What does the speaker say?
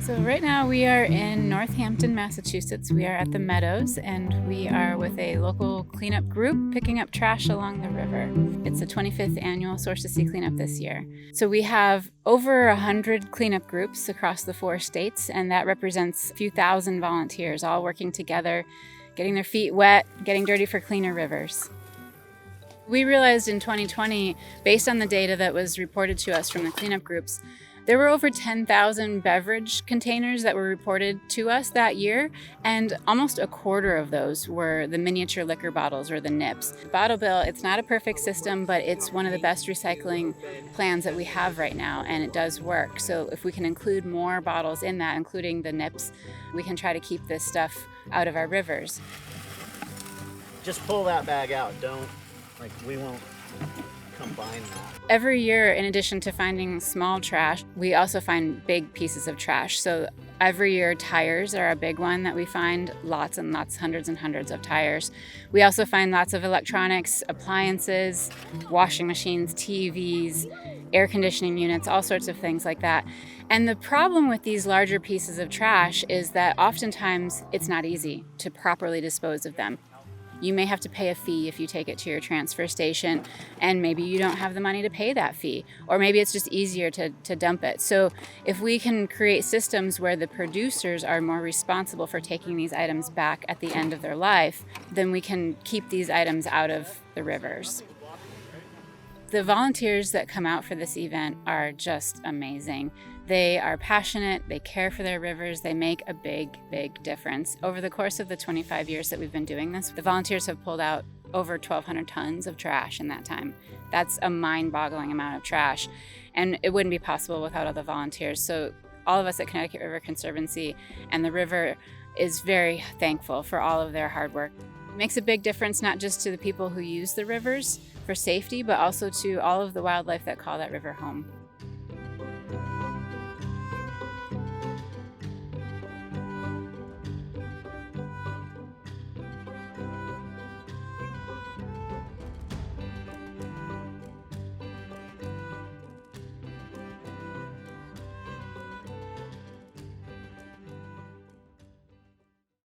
So right now we are in Northampton, Massachusetts. We are at the Meadows and we are with a local cleanup group picking up trash along the river. It's the 25th annual Source to Sea cleanup this year. So we have over 100 cleanup groups across the 4 states, and that represents a few thousand volunteers all working together, getting their feet wet, getting dirty for cleaner rivers. We realized in 2020, based on the data that was reported to us from the cleanup groups, there were over 10,000 beverage containers that were reported to us that year, and almost a quarter of those were the miniature liquor bottles, or the nips. Bottle bill, it's not a perfect system, but it's one of the best recycling plans that we have right now, and it does work. So if we can include more bottles in that, including the nips, we can try to keep this stuff out of our rivers. Just pull that bag out, we won't combine that. Every year, in addition to finding small trash, we also find big pieces of trash. So every year, tires are a big one that we find, lots and lots, hundreds and hundreds of tires. We also find lots of electronics, appliances, washing machines, TVs, air conditioning units, all sorts of things like that. And the problem with these larger pieces of trash is that oftentimes it's not easy to properly dispose of them. You may have to pay a fee if you take it to your transfer station, and maybe you don't have the money to pay that fee, or maybe it's just easier to dump it. So if we can create systems where the producers are more responsible for taking these items back at the end of their life, then we can keep these items out of the rivers. The volunteers that come out for this event are just amazing. They are passionate, they care for their rivers, they make a big, big difference. Over the course of the 25 years that we've been doing this, the volunteers have pulled out over 1,200 tons of trash in that time. That's a mind-boggling amount of trash, and it wouldn't be possible without all the volunteers. So all of us at Connecticut River Conservancy and the river is very thankful for all of their hard work. It makes a big difference not just to the people who use the rivers for safety, but also to all of the wildlife that call that river home.